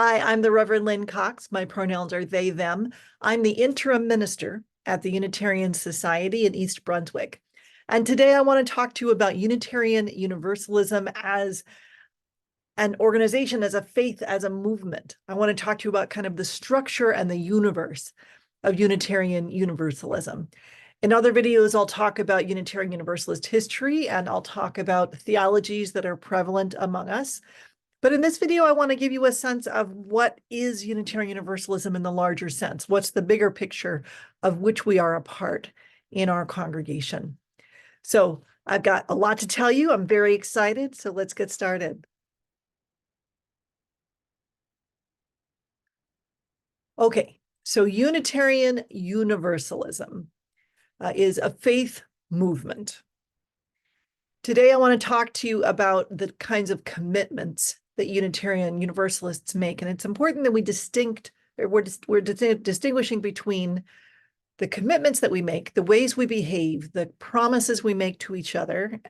Hi, I'm the Reverend Lynn Cox. My pronouns are they, them. I'm the interim minister at the Unitarian Society in East Brunswick. And today I want to talk to you about Unitarian Universalism as an organization, as a faith, as a movement. I want to talk to you about kind of the structure and the universe of Unitarian Universalism. In other videos, I'll talk about Unitarian Universalist history, and I'll talk about theologies that are prevalent among us. But in this video, I want to give you a sense of what is Unitarian Universalism in the larger sense. What's the bigger picture of which we are a part in our congregation? So I've got a lot to tell you. I'm very excited. So let's get started. Okay, so Unitarian Universalism is a faith movement. Today, I want to talk to you about the kinds of commitments that Unitarian Universalists make. And it's important that we're distinguishing between the commitments that we make, the ways we behave, the promises we make to each other,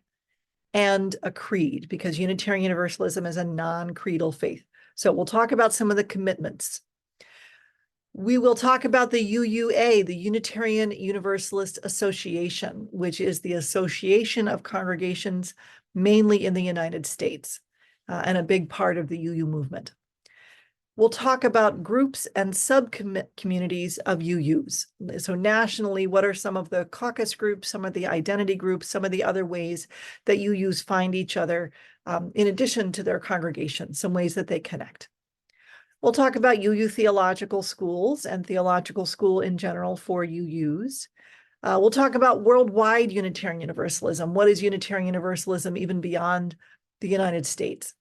and a creed, because Unitarian Universalism is a non-creedal faith. So we'll talk about some of the commitments. We will talk about the UUA, the Unitarian Universalist Association, which is the association of congregations mainly in the United States, and a big part of the UU movement. We'll talk about groups and sub-communities of UUs. So nationally, what are some of the caucus groups, some of the identity groups, some of the other ways that UUs find each other in addition to their congregations, some ways that they connect. We'll talk about UU theological schools and theological school in general for UUs. We'll talk about worldwide Unitarian Universalism. What is Unitarian Universalism even beyond the United States?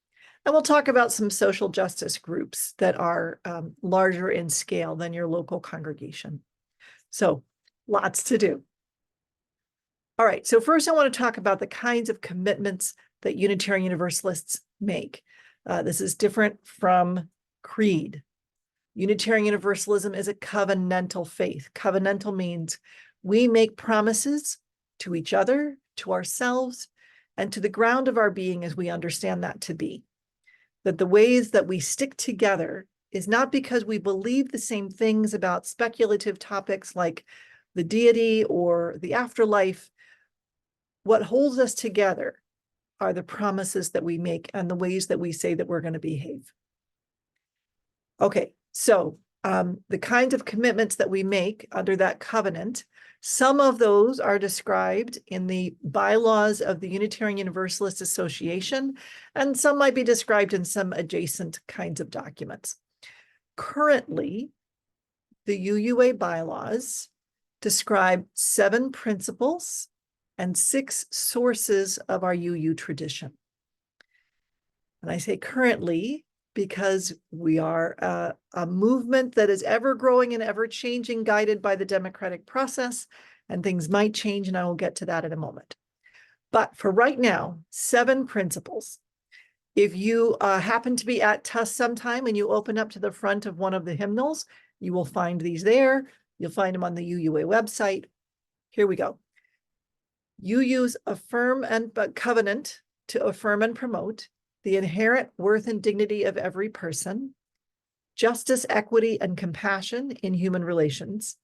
And we'll talk about some social justice groups that are larger in scale than your local congregation. So lots to do. All right, so first I want to talk about the kinds of commitments that Unitarian Universalists make. This is different from creed. Unitarian Universalism is a covenantal faith. Covenantal means we make promises to each other, to ourselves, and to the ground of our being as we understand that to be. That the ways that we stick together is not because we believe the same things about speculative topics like the deity or the afterlife. What holds us together are the promises that we make and the ways that we say that we're going to behave. Okay, so the kinds of commitments that we make under that covenant, some of those are described in the bylaws of the Unitarian Universalist Association, and some might be described in some adjacent kinds of documents. Currently, the UUA bylaws describe 7 principles and 6 sources of our UU tradition. And I say currently because we are a movement that is ever growing and ever changing, guided by the democratic process, and things might change, and I will get to that in a moment. But for right now, 7 principles. If you happen to be at TUS sometime and you open up to the front of one of the hymnals, you will find these there. You'll find them on the UUA website. Here we go. UUs affirm and covenant to affirm and promote the inherent worth and dignity of every person, justice, equity, and compassion in human relations,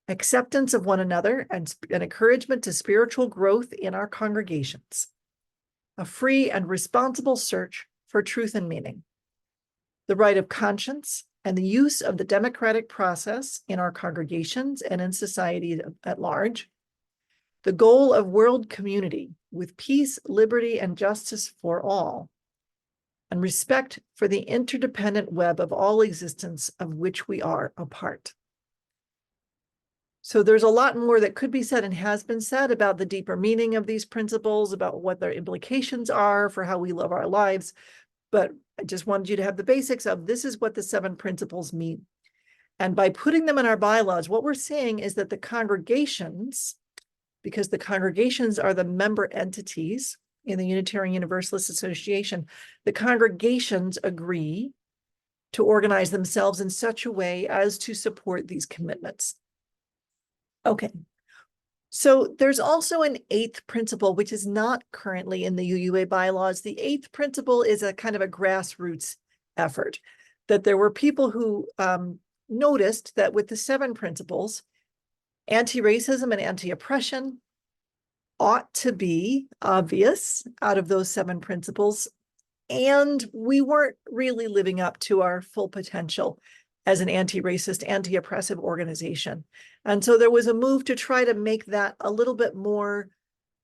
acceptance of one another, and an encouragement to spiritual growth in our congregations, a free and responsible search for truth and meaning, the right of conscience, and the use of the democratic process in our congregations and in society at large, the goal of world community with peace, liberty, and justice for all, and respect for the interdependent web of all existence of which we are a part. So there's a lot more that could be said and has been said about the deeper meaning of these principles, about what their implications are for how we live our lives. But I just wanted you to have the basics of this is what the 7 principles mean. And by putting them in our bylaws, what we're saying is that the congregations, because the congregations are the member entities in the Unitarian Universalist Association, the congregations agree to organize themselves in such a way as to support these commitments. Okay, so there's also an 8th principle, which is not currently in the UUA bylaws. The 8th principle is a kind of a grassroots effort that there were people who noticed that with the 7 principles, anti-racism and anti-oppression ought to be obvious out of those 7 principles, and we weren't really living up to our full potential as an anti-racist, anti-oppressive organization. And so there was a move to try to make that a little bit more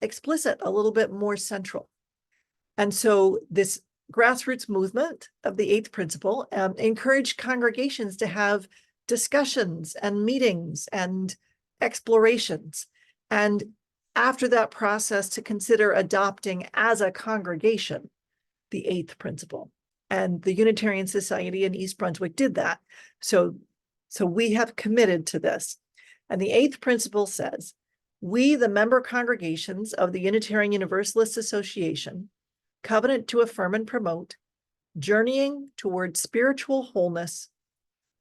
explicit, a little bit more central. And so this grassroots movement of the 8th principle encouraged congregations to have discussions and meetings and explorations. And after that process, to consider adopting as a congregation the 8th principle. And the Unitarian Society in East Brunswick did that. So we have committed to this. And the 8th principle says, we, the member congregations of the Unitarian Universalist Association, covenant to affirm and promote, journeying towards spiritual wholeness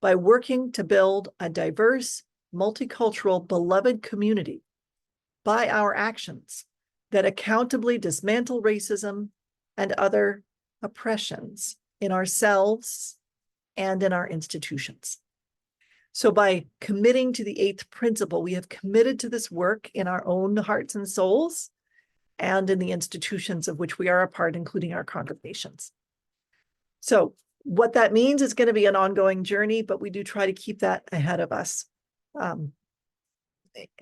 by working to build a diverse, multicultural, beloved community by our actions that accountably dismantle racism and other oppressions in ourselves and in our institutions. So by committing to the 8th principle, we have committed to this work in our own hearts and souls and in the institutions of which we are a part, including our congregations. So what that means is going to be an ongoing journey, but we do try to keep that ahead of us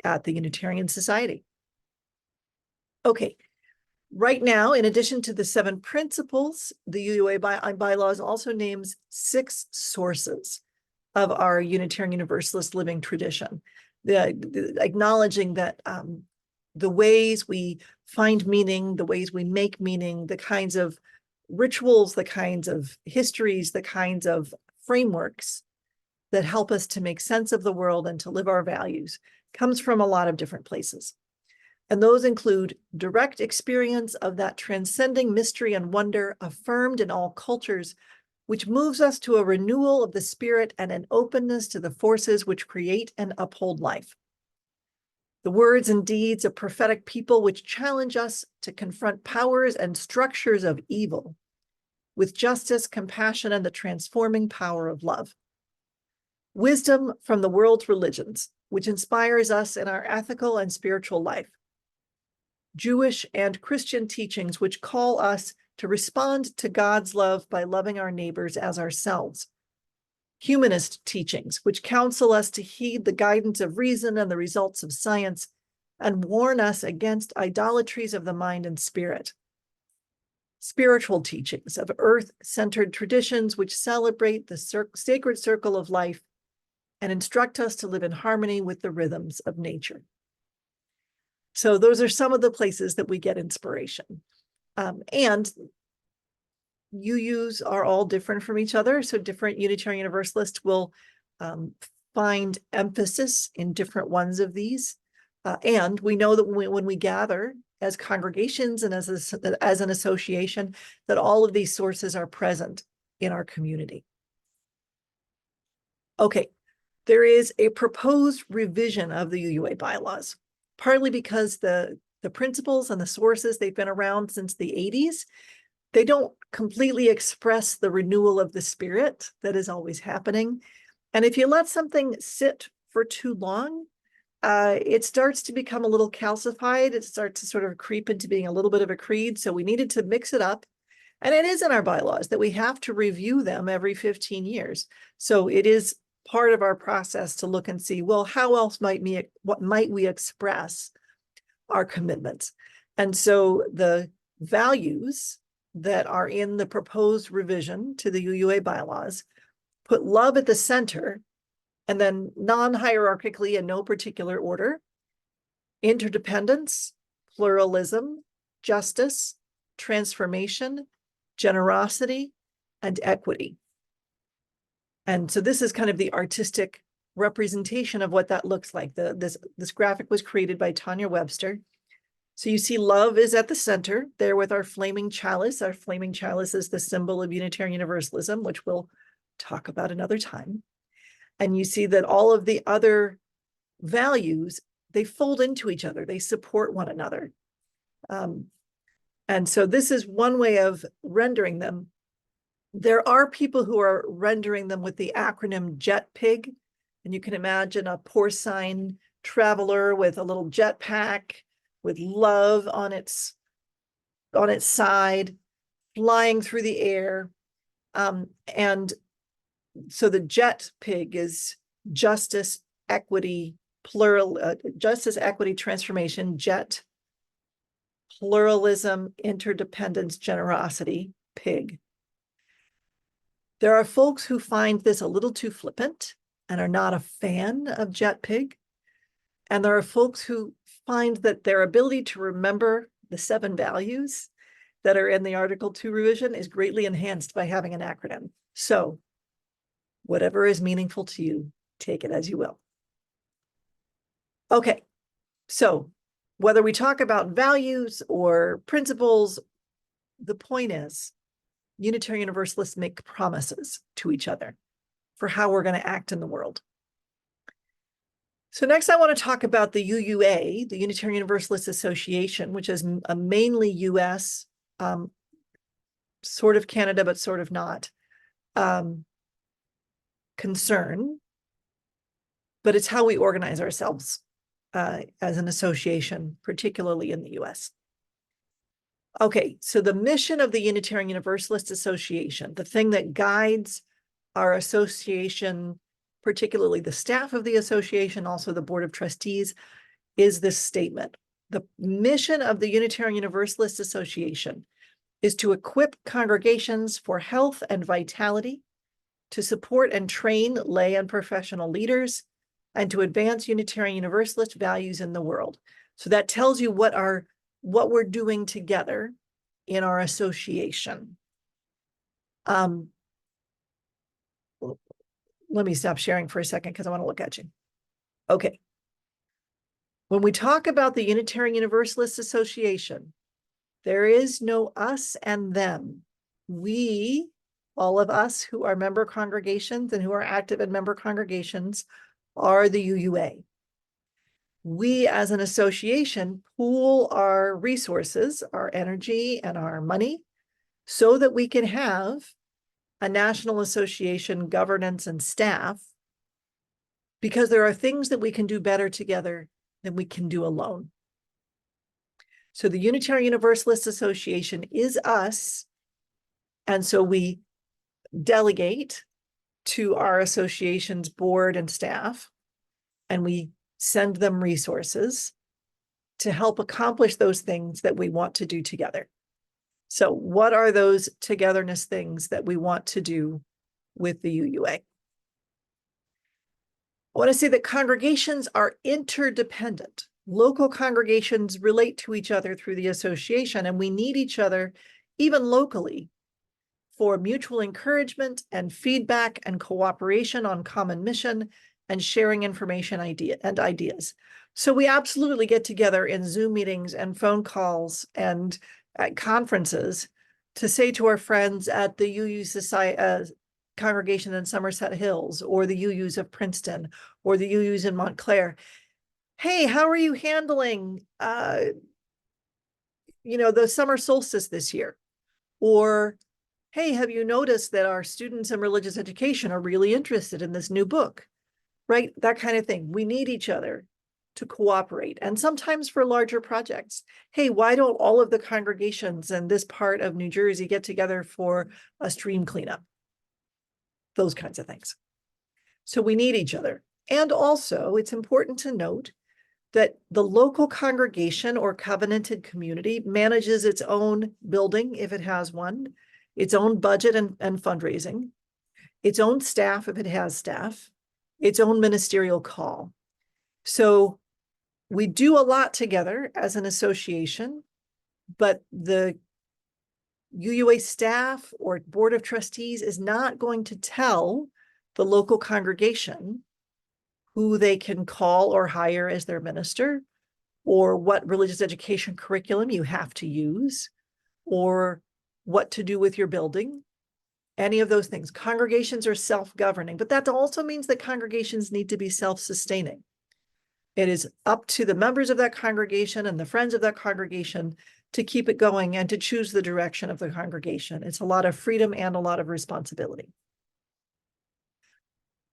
at the Unitarian Society. Okay. Right now, in addition to the 7 principles, the UUA bylaws also names 6 sources of our Unitarian Universalist living tradition, acknowledging that the ways we find meaning, the ways we make meaning, the kinds of rituals, the kinds of histories, the kinds of frameworks that help us to make sense of the world and to live our values comes from a lot of different places. And those include direct experience of that transcending mystery and wonder affirmed in all cultures, which moves us to a renewal of the spirit and an openness to the forces which create and uphold life. The words and deeds of prophetic people which challenge us to confront powers and structures of evil with justice, compassion, and the transforming power of love. Wisdom from the world's religions, which inspires us in our ethical and spiritual life. Jewish and Christian teachings which call us to respond to God's love by loving our neighbors as ourselves. Humanist teachings which counsel us to heed the guidance of reason and the results of science and warn us against idolatries of the mind and spirit. Spiritual teachings of earth-centered traditions which celebrate the sacred circle of life and instruct us to live in harmony with the rhythms of nature. So those are some of the places that we get inspiration. And UUs are all different from each other. So different Unitarian Universalists will find emphasis in different ones of these. And we know that when we gather as congregations and as an association, that all of these sources are present in our community. Okay, there is a proposed revision of the UUA bylaws, partly because the principles and the sources, they've been around since the 80s. They don't completely express the renewal of the spirit that is always happening. And if you let something sit for too long, it starts to become a little calcified. It starts to sort of creep into being a little bit of a creed. So we needed to mix it up. And it is in our bylaws that we have to review them every 15 years. So it is part of our process to look and see, well, how else might we express our commitments? And so the values that are in the proposed revision to the UUA bylaws put love at the center, and then non-hierarchically in no particular order, interdependence, pluralism, justice, transformation, generosity, and equity. And so this is kind of the artistic representation of what that looks like. This graphic was created by Tanya Webster. So you see love is at the center there with our flaming chalice. Our flaming chalice is the symbol of Unitarian Universalism, which we'll talk about another time. And you see that all of the other values, they fold into each other. They support one another. And so this is one way of rendering them There are people who are rendering them with the acronym JETPIG, and you can imagine a porcine traveler with a little jetpack with love on its side, flying through the air. And so the JETPIG is justice, equity, justice, equity, transformation, JET, pluralism, interdependence, generosity, PIG. There are folks who find this a little too flippant and are not a fan of JETPIG. And there are folks who find that their ability to remember the 7 values that are in the Article 2 revision is greatly enhanced by having an acronym. So whatever is meaningful to you, take it as you will. Okay, so whether we talk about values or principles, the point is Unitarian Universalists make promises to each other for how we're going to act in the world. So next I want to talk about the UUA, the Unitarian Universalist Association, which is a mainly US, sort of Canada, but sort of not, concern, but it's how we organize ourselves as an association, particularly in the US. Okay, so the mission of the Unitarian Universalist Association, the thing that guides our association, particularly the staff of the association, also the Board of Trustees, is this statement. The mission of the Unitarian Universalist Association is to equip congregations for health and vitality, to support and train lay and professional leaders, and to advance Unitarian Universalist values in the world. So that tells you what we're doing together in our association. Let me stop sharing for a second because I want to look at you. Okay. When we talk about the Unitarian Universalist Association, there is no us and them. We, all of us who are member congregations and who are active in member congregations, are the UUA. We as an association pool our resources, our energy and our money so that we can have a national association governance and staff, because there are things that we can do better together than we can do alone. So the Unitarian Universalist Association is us, and so we delegate to our association's board and staff, and we send them resources to help accomplish those things that we want to do together. So what are those togetherness things that we want to do with the UUA? I want to say that congregations are interdependent. Local congregations relate to each other through the association, and we need each other, even locally, for mutual encouragement and feedback and cooperation on common mission and sharing information and ideas. So we absolutely get together in Zoom meetings and phone calls and at conferences to say to our friends at the UU Society, congregation in Somerset Hills, or the UUs of Princeton, or the UUs in Montclair, hey, how are you handling, the summer solstice this year? Or, hey, have you noticed that our students in religious education are really interested in this new book? Right? That kind of thing. We need each other to cooperate. And sometimes for larger projects, hey, why don't all of the congregations in this part of New Jersey get together for a stream cleanup? Those kinds of things. So we need each other. And also, it's important to note that the local congregation or covenanted community manages its own building, if it has one, its own budget and fundraising, its own staff, if it has staff, its own ministerial call. So we do a lot together as an association, but the UUA staff or board of trustees is not going to tell the local congregation who they can call or hire as their minister, or what religious education curriculum you have to use, or what to do with your building, any of those things. Congregations are self-governing, but that also means that congregations need to be self-sustaining. It is up to the members of that congregation and the friends of that congregation to keep it going and to choose the direction of the congregation. It's a lot of freedom and a lot of responsibility.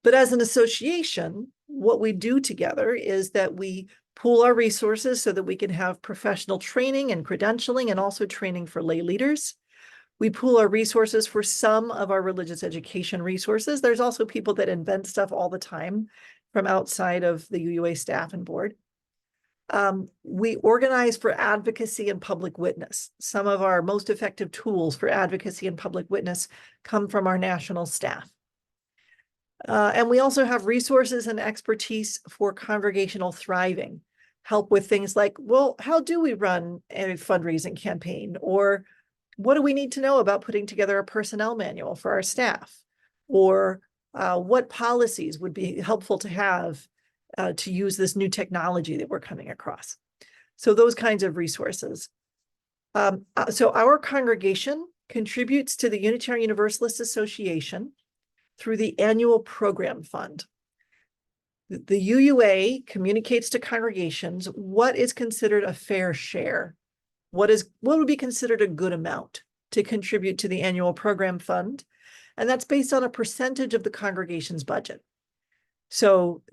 But as an association, what we do together is that we pool our resources so that we can have professional training and credentialing and also training for lay leaders. We pool our resources for some of our religious education resources. There's also people that invent stuff all the time from outside of the UUA staff and board. We organize for advocacy and public witness. Some of our most effective tools for advocacy and public witness come from our national staff. And we also have resources and expertise for congregational thriving, help with things like, well, how do we run a fundraising campaign? Or what do we need to know about putting together a personnel manual for our staff? Or what policies would be helpful to have to use this new technology that we're coming across? So those kinds of resources. So our congregation contributes to the Unitarian Universalist Association through the annual program fund. The UUA communicates to congregations what is considered a fair share, what would be considered a good amount to contribute to the annual program fund, and that's based on a percentage of the congregation's budget. So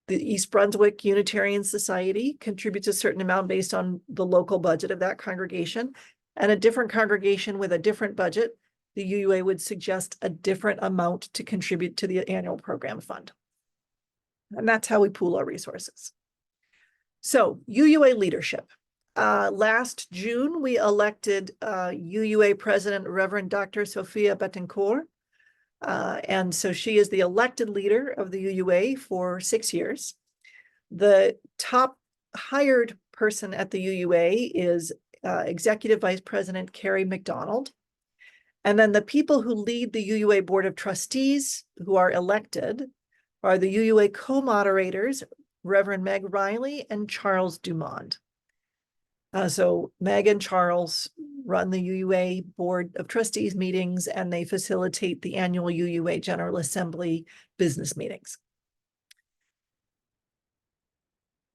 the East Brunswick Unitarian Society contributes a certain amount based on the local budget of that congregation, and a different congregation with a different budget, the UUA would suggest a different amount to contribute to the annual program fund. And that's how we pool our resources. So UUA leadership. Last June, we elected UUA President Reverend Dr. Sophia Betancourt. And so she is the elected leader of the UUA for 6 years. The top hired person at the UUA is Executive Vice President Carrie McDonald. And then the people who lead the UUA Board of Trustees who are elected are the UUA co-moderators, Reverend Meg Riley and Charles Dumond. So Meg and Charles run the UUA Board of Trustees meetings, and they facilitate the annual UUA General Assembly business meetings.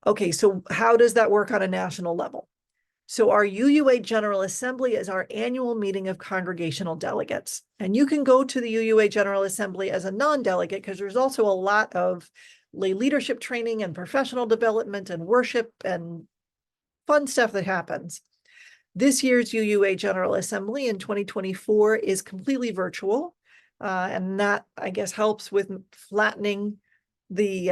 Okay, so how does that work on a national level? So our UUA General Assembly is our annual meeting of congregational delegates. And you can go to the UUA General Assembly as a non-delegate because there's also a lot of lay leadership training and professional development and worship and fun stuff that happens. This year's UUA General Assembly in 2024 is completely virtual. And that, I guess, helps with flattening the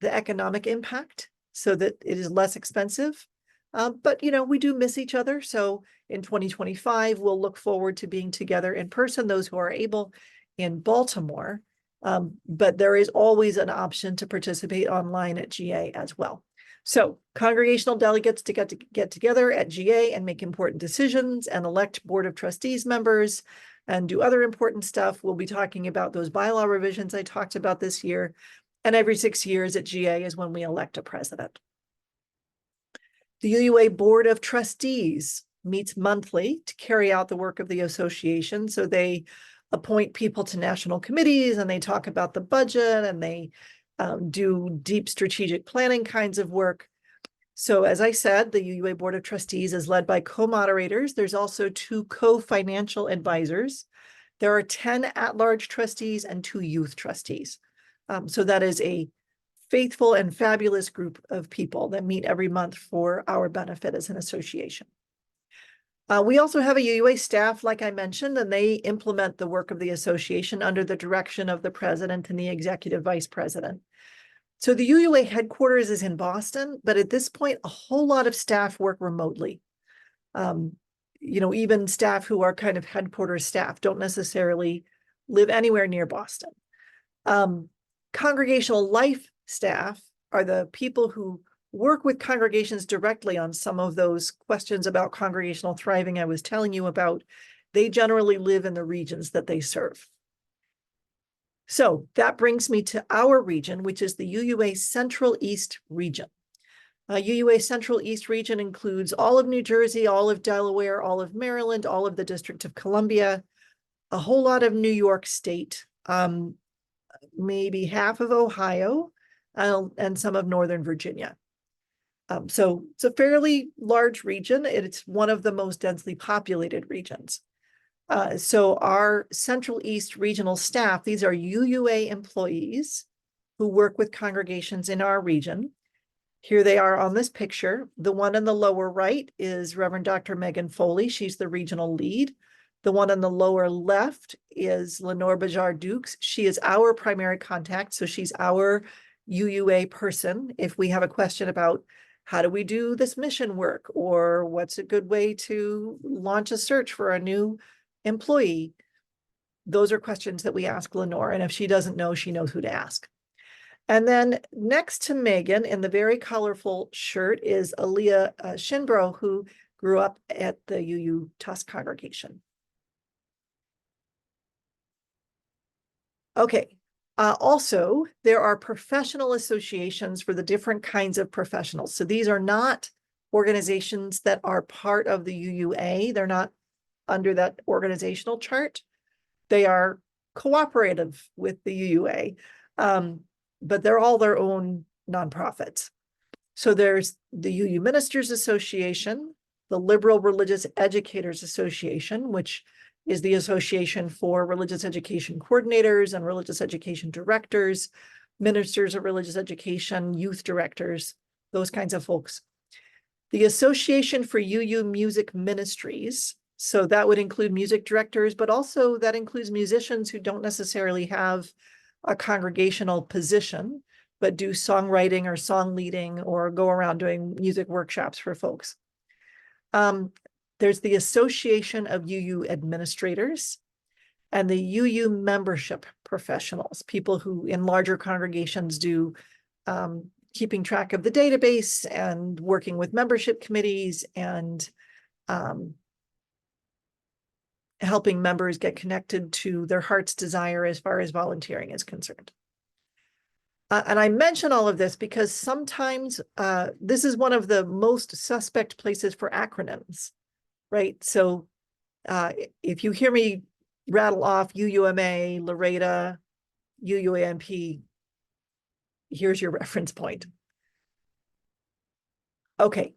economic impact so that it is less expensive. But, you know, we do miss each other. So in 2025, we'll look forward to being together in person, those who are able, in Baltimore. But there is always an option to participate online at GA as well. So congregational delegates to get together at GA and make important decisions and elect Board of Trustees members and do other important stuff. We'll be talking about those bylaw revisions I talked about this year. And every 6 years at GA is when we elect a president. The UUA Board of Trustees meets monthly to carry out the work of the association. So they appoint people to national committees and they talk about the budget and they do deep strategic planning kinds of work. So as I said, the UUA Board of Trustees is led by co-moderators. There's also 2 co-financial advisors. There are 10 at-large trustees and 2 youth trustees. So that is a faithful and fabulous group of people that meet every month for our benefit as an association. We also have a UUA staff, like I mentioned, and they implement the work of the association under the direction of the president and the executive vice president. So the UUA headquarters is in Boston, but at this point, a whole lot of staff work remotely. You know, even staff who are kind of headquarters staff don't necessarily live anywhere near Boston. Congregational life staff are the people who work with congregations directly on some of those questions about congregational thriving I was telling you about. They generally live in the regions that they serve. So that brings me to our region, which is the UUA Central East region. UUA Central East region includes all of New Jersey, all of Delaware, all of Maryland, all of the District of Columbia, a whole lot of New York State, maybe half of Ohio, and some of Northern Virginia. So it's a fairly large region. It's one of the most densely populated regions. So our Central East regional staff, these are UUA employees who work with congregations in our region. Here they are on this picture. The one in the lower right is Reverend Dr. Megan Foley. She's the regional lead. The one on the lower left is Lenore Bajar Dukes. She is our primary contact, so she's our UUA person. If we have a question about how do we do this mission work, or what's a good way to launch a search for a new employee, those are questions that we ask Lenore. And if she doesn't know, she knows who to ask. And then next to Megan in the very colorful shirt is Aaliyah Shinbro, who grew up at the UU Tusk congregation. Okay. Also, there are professional associations for the different kinds of professionals. So these are not organizations that are part of the UUA. They're not under that organizational chart. They are cooperative with the UUA, but they're all their own nonprofits. So there's the UU Ministers Association, the Liberal Religious Educators Association, which is the association for religious education coordinators and religious education directors, ministers of religious education, youth directors, those kinds of folks. The Association for UU Music Ministries, so that would include music directors, but also that includes musicians who don't necessarily have a congregational position, but do songwriting or song leading or go around doing music workshops for folks. There's the Association of UU Administrators and the UU Membership Professionals, people who in larger congregations do keeping track of the database and working with membership committees and helping members get connected to their heart's desire as far as volunteering is concerned. And I mention all of this because sometimes this is one of the most suspect places for acronyms, right? So if you hear me rattle off UUMA, Loretta, UUAMP, here's your reference point. Okay.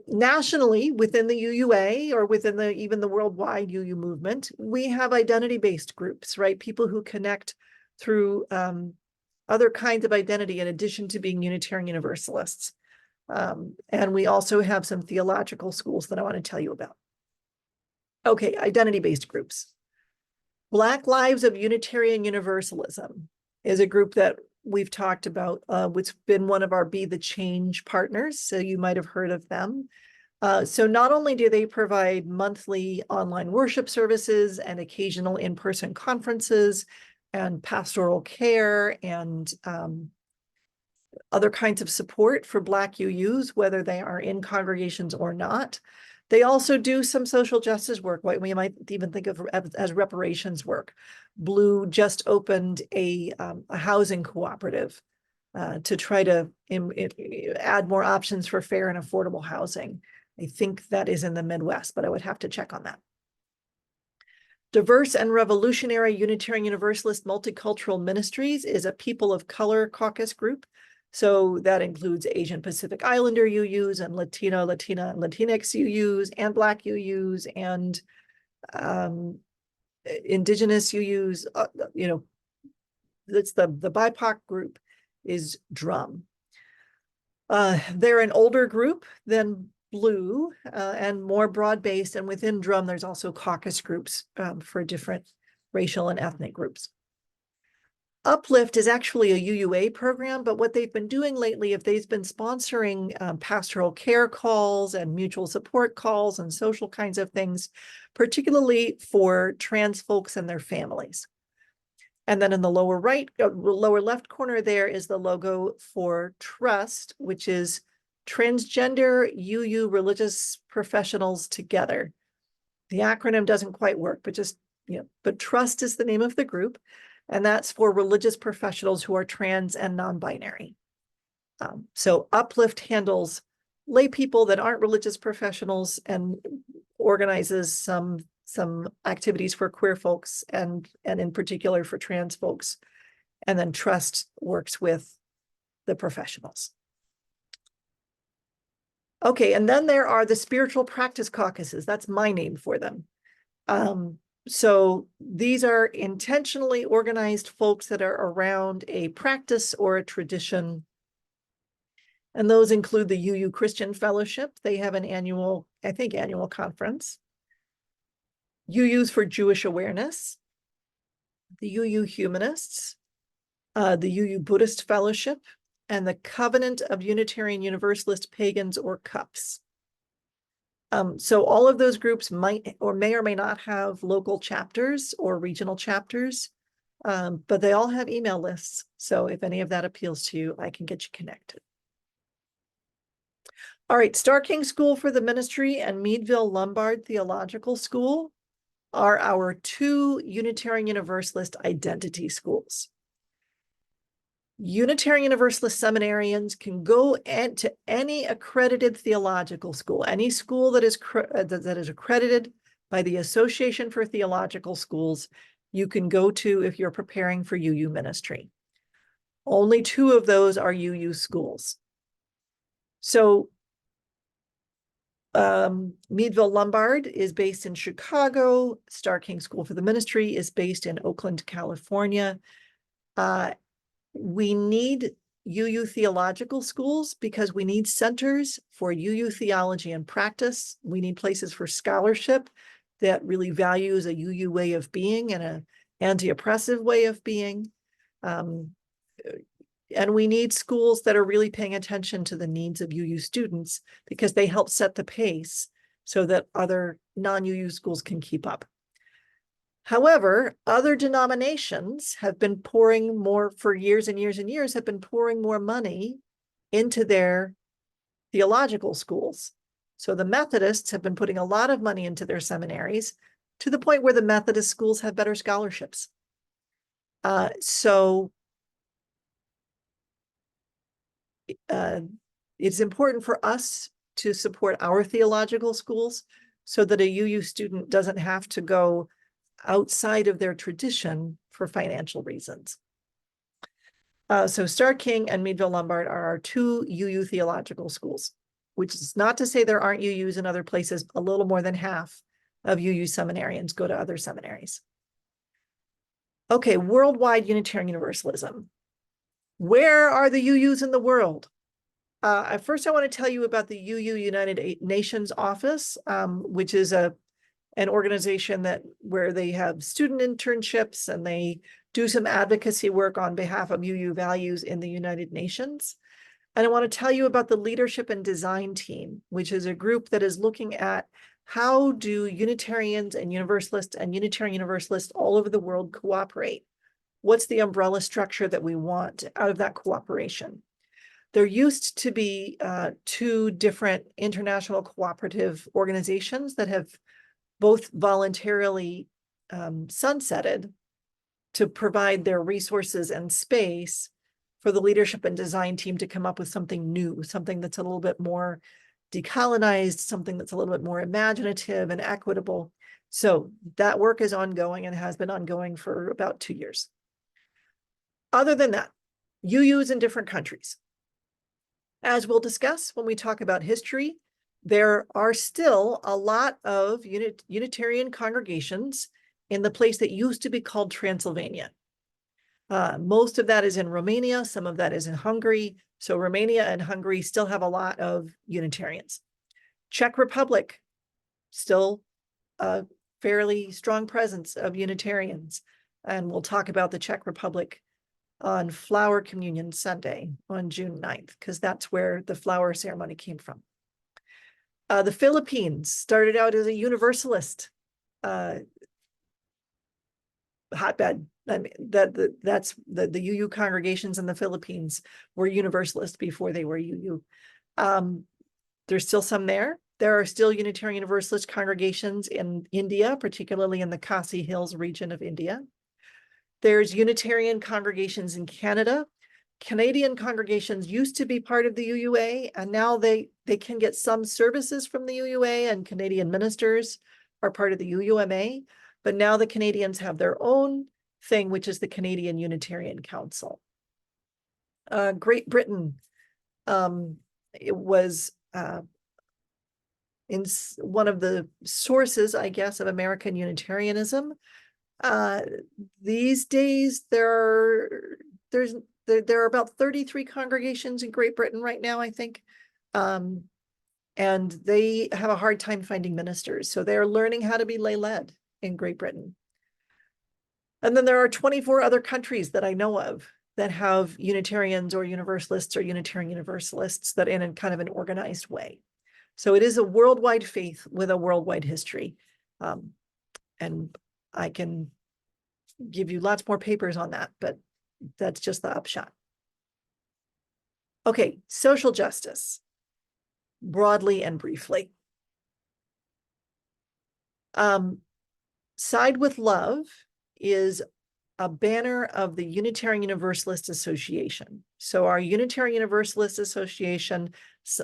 Nationally, within the UUA or within even the worldwide UU movement, we have identity-based groups, right? People who connect through other kinds of identity in addition to being Unitarian Universalists. And we also have some theological schools that I want to tell you about. Okay, identity-based groups. Black Lives of Unitarian Universalism is a group that we've talked about, which has been one of our Be the Change partners, so you might have heard of them. So not only do they provide monthly online worship services and occasional in-person conferences and pastoral care and other kinds of support for Black UUs, whether they are in congregations or not. They also do some social justice work, what we might even think of as reparations work. Blue just opened a housing cooperative to try to add more options for fair and affordable housing. I think that is in the Midwest, but I would have to check on that. Diverse and Revolutionary Unitarian Universalist Multicultural Ministries is a people of color caucus group. So that includes Asian Pacific Islander UUs and Latino, Latina, and Latinx UUs and Black UUs and Indigenous UUs. You know, that's the BIPOC group is Drum. They're an older group than Blue and more broad-based, and within Drum there's also caucus groups for different racial and ethnic groups. Uplift is actually a UUA program, but what they've been doing lately, if they've been sponsoring pastoral care calls and mutual support calls and social kinds of things, particularly for trans folks and their families. And then in the lower left corner there is the logo for Trust, which is Transgender UU Religious Professionals Together. The acronym doesn't quite work, but but Trust is the name of the group. And that's for religious professionals who are trans and non-binary. So Uplift handles lay people that aren't religious professionals and organizes some activities for queer folks and in particular for trans folks. And then Trust works with the professionals. Okay, and then there are the spiritual practice caucuses. That's my name for them. So these are intentionally organized folks that are around a practice or a tradition. And those include the UU Christian Fellowship. They have an annual, I think, annual conference. UU's for Jewish Awareness, the UU Humanists, the UU Buddhist Fellowship, and the Covenant of Unitarian Universalist Pagans, or CUPS. So all of those groups might or may not have local chapters or regional chapters, but they all have email lists. So if any of that appeals to you, I can get you connected. All right, Star King School for the Ministry and Meadville Lombard Theological School are our two Unitarian Universalist identity schools. Unitarian Universalist seminarians can go to any accredited theological school, any school that is accredited by the Association for Theological Schools, you can go to if you're preparing for UU ministry. Only two of those are UU schools. So Meadville Lombard is based in Chicago. Star King School for the Ministry is based in Oakland, California. We need UU theological schools because we need centers for UU theology and practice. We need places for scholarship that really values a UU way of being and an anti-oppressive way of being. And we need schools that are really paying attention to the needs of UU students because they help set the pace so that other non-UU schools can keep up. However, other denominations have been pouring more, for years and years and years, have been pouring more money into their theological schools. So the Methodists have been putting a lot of money into their seminaries to the point where the Methodist schools have better scholarships. It's important for us to support our theological schools so that a UU student doesn't have to go outside of their tradition for financial reasons. So Star King and Meadville Lombard are our two UU theological schools, which is not to say there aren't UUs in other places. A little more than half of UU seminarians go to other seminaries. Okay, worldwide Unitarian Universalism. Where are the UUs in the world? First, I want to tell you about the UU United Nations office, which is an organization where they have student internships and they do some advocacy work on behalf of UU values in the United Nations. And I want to tell you about the Leadership and Design Team, which is a group that is looking at how do Unitarians and Universalists and Unitarian Universalists all over the world cooperate? What's the umbrella structure that we want out of that cooperation? There used to be two different international cooperative organizations that have both voluntarily sunsetted to provide their resources and space for the Leadership and Design Team to come up with something new, something that's a little bit more decolonized, something that's a little bit more imaginative and equitable. So that work is ongoing and has been ongoing for about 2 years. Other than that, UUs in different countries. As we'll discuss when we talk about history, there are still a lot of Unitarian congregations in the place that used to be called Transylvania. Most of that is in Romania, some of that is in Hungary. So Romania and Hungary still have a lot of Unitarians. Czech Republic, still a fairly strong presence of Unitarians. And we'll talk about the Czech Republic on Flower Communion Sunday on June 9th, because that's where the flower ceremony came from. The Philippines started out as a Universalist hotbed. I mean, that's the UU congregations in the Philippines were Universalist before they were UU. There's still some there. There are still Unitarian Universalist congregations in India, particularly in the Khasi Hills region of India. There's Unitarian congregations in Canada. Canadian congregations used to be part of the UUA, and now they can get some services from the UUA, and Canadian ministers are part of the UUMA. But now the Canadians have their own thing, which is the Canadian Unitarian Council. Great Britain, it was one of the sources, I guess, of American Unitarianism. These days, there are about 33 congregations in Great Britain right now, I think. And they have a hard time finding ministers. So they're learning how to be lay-led in Great Britain. And then there are 24 other countries that I know of that have Unitarians or Universalists or Unitarian Universalists that in a kind of an organized way. So it is a worldwide faith with a worldwide history. And I can give you lots more papers on that, but that's just the upshot. Okay, social justice, broadly and briefly. Side with Love is a banner of the Unitarian Universalist Association. So our Unitarian Universalist Association,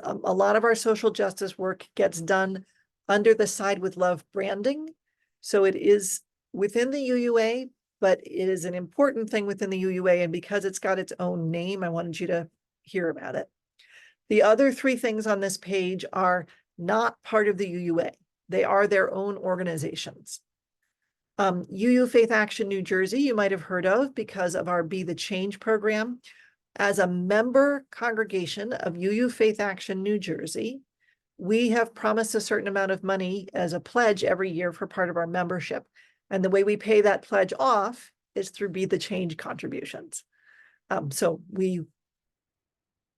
a lot of our social justice work gets done under the Side with Love branding. So it is within the UUA, but it is an important thing within the UUA. And because it's got its own name, I wanted you to hear about it. The other three things on this page are not part of the UUA. They are their own organizations. UU Faith Action New Jersey, you might have heard of because of our Be the Change program. As a member congregation of UU Faith Action New Jersey, we have promised a certain amount of money as a pledge every year for part of our membership. And the way we pay that pledge off is through Be the Change contributions. So we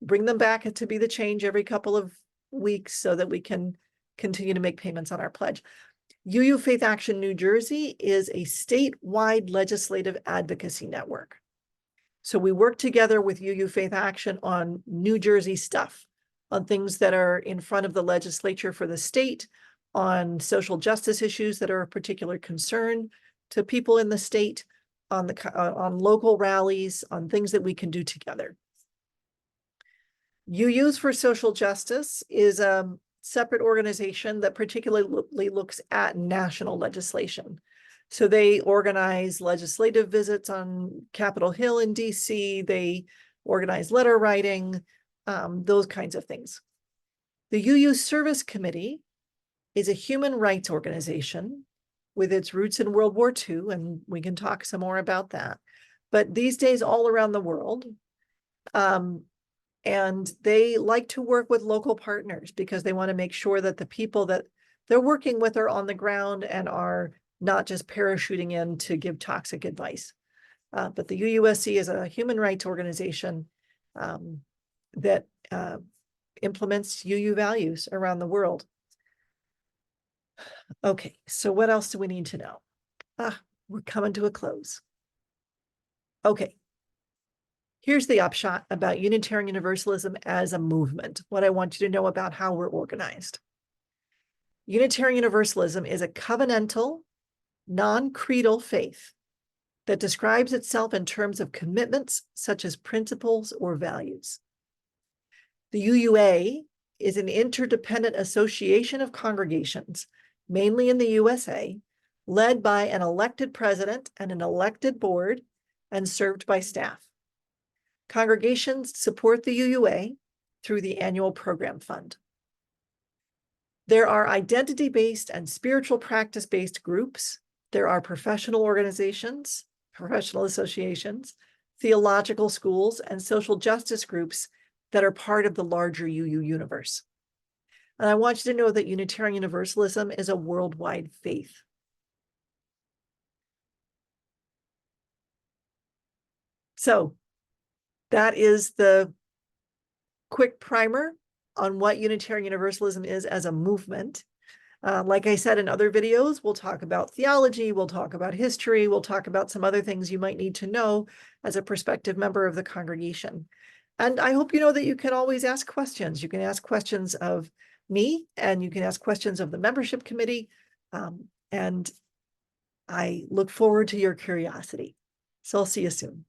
bring them back to Be the Change every couple of weeks so that we can continue to make payments on our pledge. UU Faith Action New Jersey is a statewide legislative advocacy network. So we work together with UU Faith Action on New Jersey stuff, on things that are in front of the legislature for the state, on social justice issues that are of particular concern to people in the state, on local rallies, on things that we can do together. UUs for Social Justice is a separate organization that particularly looks at national legislation. So they organize legislative visits on Capitol Hill in DC. They organize letter writing, those kinds of things. The UU Service Committee is a human rights organization with its roots in World War II, and we can talk some more about that. But these days, all around the world, and they like to work with local partners because they want to make sure that the people that they're working with are on the ground and are not just parachuting in to give toxic advice. But the UUSC is a human rights organization that implements UU values around the world. Okay, so what else do we need to know? We're coming to a close. Okay. Here's the upshot about Unitarian Universalism as a movement, what I want you to know about how we're organized. Unitarian Universalism is a covenantal, non-creedal faith that describes itself in terms of commitments such as principles or values. The UUA is an interdependent association of congregations, mainly in the USA, led by an elected president and an elected board and served by staff. Congregations support the UUA through the annual program fund. There are identity-based and spiritual practice-based groups. There are professional organizations, professional associations, theological schools, and social justice groups that are part of the larger UU universe. And I want you to know that Unitarian Universalism is a worldwide faith. So that is the quick primer on what Unitarian Universalism is as a movement. Like I said in other videos, we'll talk about theology, we'll talk about history, we'll talk about some other things you might need to know as a prospective member of the congregation. And I hope you know that you can always ask questions. You can ask questions of me, and you can ask questions of the membership committee. And I look forward to your curiosity. So I'll see you soon.